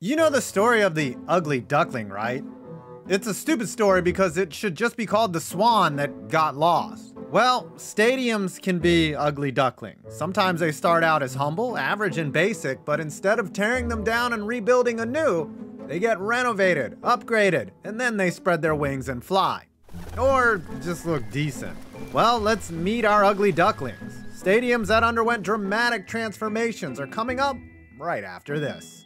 You know the story of the ugly duckling, right? It's a stupid story because it should just be called the swan that got lost. Well, stadiums can be ugly ducklings. Sometimes they start out as humble, average, and basic, but instead of tearing them down and rebuilding anew, they get renovated, upgraded, and then they spread their wings and fly. Or just look decent. Well, let's meet our ugly ducklings. Stadiums that underwent dramatic transformations are coming up right after this.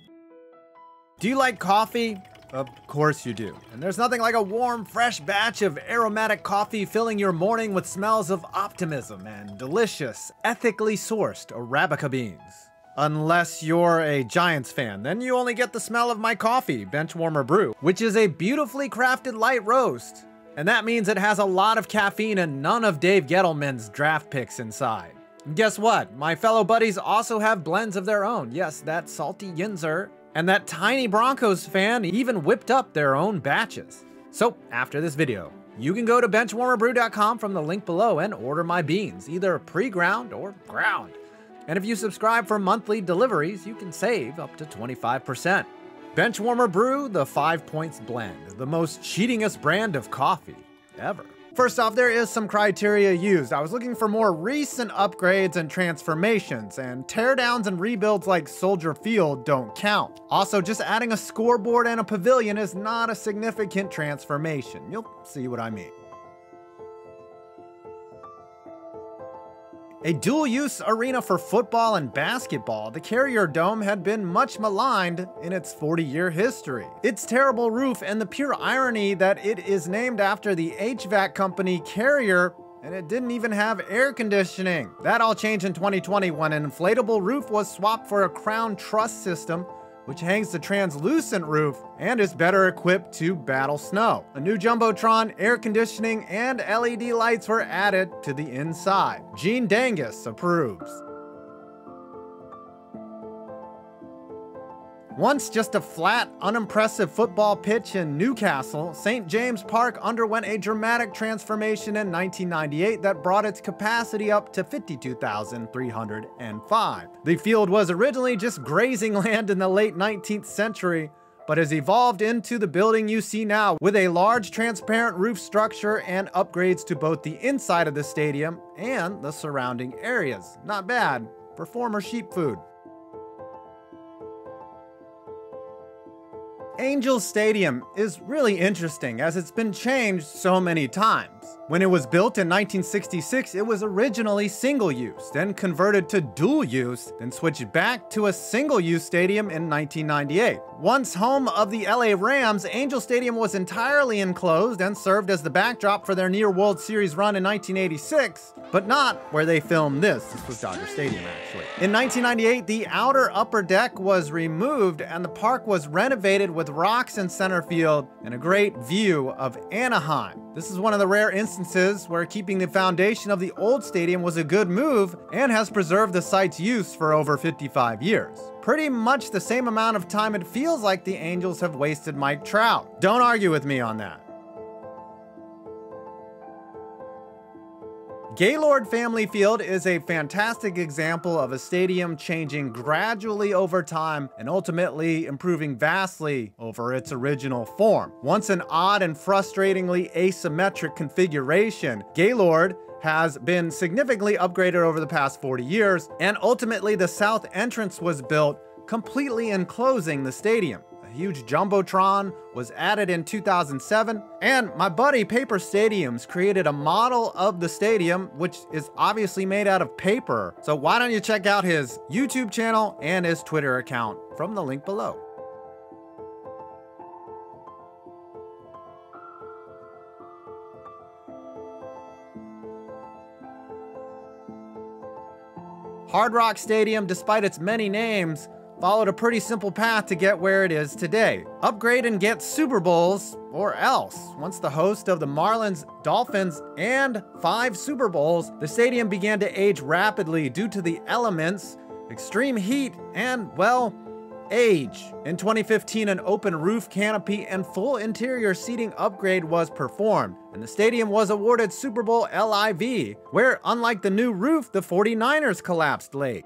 Do you like coffee? Of course you do. And there's nothing like a warm, fresh batch of aromatic coffee filling your morning with smells of optimism and delicious, ethically sourced Arabica beans. Unless you're a Giants fan, then you only get the smell of my coffee, Benchwarmer Brew, which is a beautifully crafted light roast. And that means it has a lot of caffeine and none of Dave Gettleman's draft picks inside. And guess what? My fellow buddies also have blends of their own. Yes, that salty Yinzer. And that tiny Broncos fan even whipped up their own batches. So after this video, you can go to benchwarmerbrew.com from the link below and order my beans, either pre-ground or ground. And if you subscribe for monthly deliveries, you can save up to 25%. Benchwarmer Brew, the 5 Points Blend, the most cheatingest brand of coffee ever. First off, there is some criteria used. I was looking for more recent upgrades and transformations, and teardowns and rebuilds like Soldier Field don't count. Also, just adding a scoreboard and a pavilion is not a significant transformation. You'll see what I mean. A dual-use arena for football and basketball, the Carrier Dome had been much maligned in its 40-year history. Its terrible roof and the pure irony that it is named after the HVAC company Carrier, and it didn't even have air conditioning. That all changed in 2020 when an inflatable roof was swapped for a crown truss system, which hangs the translucent roof and is better equipped to battle snow. A new Jumbotron, air conditioning, and LED lights were added to the inside. Gene Dangus approves. Once just a flat, unimpressive football pitch in Newcastle, St. James Park underwent a dramatic transformation in 1998 that brought its capacity up to 52,305. The field was originally just grazing land in the late 19th century, but has evolved into the building you see now with a large transparent roof structure and upgrades to both the inside of the stadium and the surrounding areas. Not bad for former sheep food. Angels Stadium is really interesting as it's been changed so many times. When it was built in 1966, it was originally single-use, then converted to dual-use, then switched back to a single-use stadium in 1998. Once home of the LA Rams, Angel Stadium was entirely enclosed and served as the backdrop for their near World Series run in 1986, but not where they filmed this. This was Dodger Stadium, actually. In 1998, the outer upper deck was removed and the park was renovated with rocks in center field and a great view of Anaheim. This is one of the rare instances where keeping the foundation of the old stadium was a good move and has preserved the site's use for over 55 years. Pretty much the same amount of time it feels like the Angels have wasted Mike Trout. Don't argue with me on that. Gaylord Family Field is a fantastic example of a stadium changing gradually over time and ultimately improving vastly over its original form. Once an odd and frustratingly asymmetric configuration, Gaylord has been significantly upgraded over the past 40 years, and ultimately the south entrance was built completely enclosing the stadium. A huge Jumbotron was added in 2007, and my buddy Paper Stadiums created a model of the stadium, which is obviously made out of paper. So why don't you check out his YouTube channel and his Twitter account from the link below. Hard Rock Stadium, despite its many names, followed a pretty simple path to get where it is today. Upgrade and get Super Bowls, or else. Once the host of the Marlins, Dolphins, and 5 Super Bowls, the stadium began to age rapidly due to the elements, extreme heat, and, well, age. In 2015, an open roof canopy and full interior seating upgrade was performed, and the stadium was awarded Super Bowl LIV, where, unlike the new roof, the 49ers collapsed late.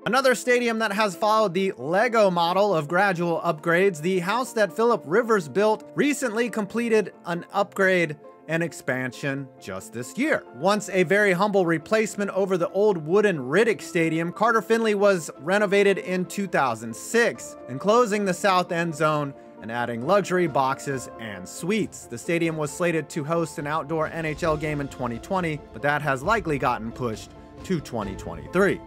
Another stadium that has followed the Lego model of gradual upgrades, the house that Philip Rivers built recently completed an upgrade and expansion just this year. Once a very humble replacement over the old wooden Riddick Stadium, Carter Finley was renovated in 2006, enclosing the south end zone and adding luxury boxes and suites. The stadium was slated to host an outdoor NHL game in 2020, but that has likely gotten pushed to 2023.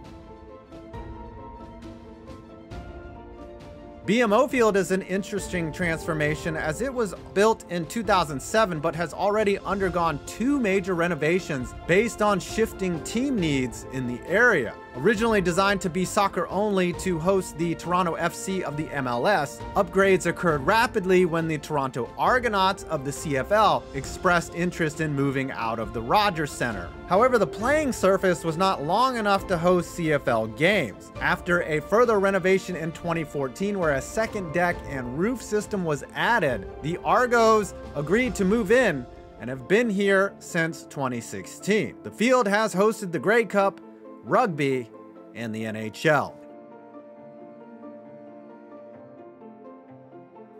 BMO Field is an interesting transformation as it was built in 2007 but has already undergone 2 major renovations based on shifting team needs in the area. Originally designed to be soccer only to host the Toronto FC of the MLS, upgrades occurred rapidly when the Toronto Argonauts of the CFL expressed interest in moving out of the Rogers Centre. However, the playing surface was not long enough to host CFL games. After a further renovation in 2014 where a second deck and roof system was added, the Argos agreed to move in and have been here since 2016. The field has hosted the Grey Cup, rugby, and the NHL.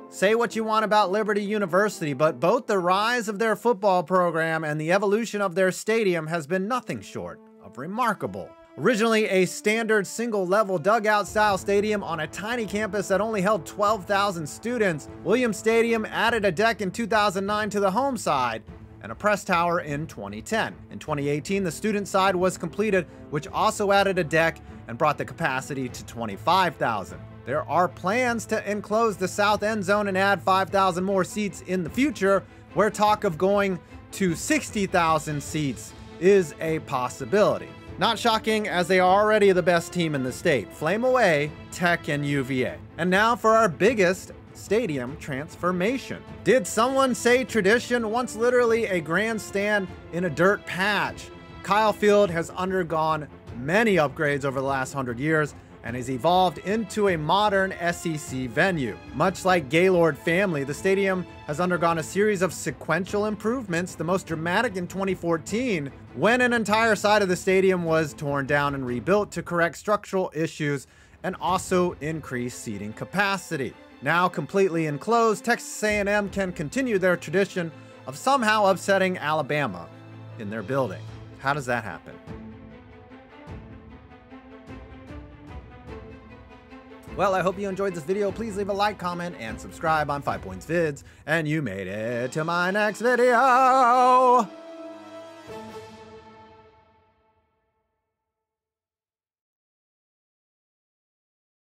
Say what you want about Liberty University, but both the rise of their football program and the evolution of their stadium has been nothing short of remarkable. Originally a standard single-level dugout-style stadium on a tiny campus that only held 12,000 students, Williams Stadium added a deck in 2009 to the home side and a press tower in 2010. In 2018, the student side was completed, which also added a deck and brought the capacity to 25,000. There are plans to enclose the south end zone and add 5,000 more seats in the future, where talk of going to 60,000 seats is a possibility. Not shocking, as they are already the best team in the state. Flame away, Tech and UVA. And now for our biggest stadium transformation. Did someone say tradition? Once literally a grandstand in a dirt patch, Kyle Field has undergone many upgrades over the last 100 years and has evolved into a modern SEC venue. Much like Gaylord family, the stadium has undergone a series of sequential improvements, the most dramatic in 2014, when an entire side of the stadium was torn down and rebuilt to correct structural issues and also increase seating capacity. Now completely enclosed, Texas A&M can continue their tradition of somehow upsetting Alabama in their building. How does that happen? Well, I hope you enjoyed this video. Please leave a like, comment, and subscribe on 5 Points Vids. And you made it to my next video.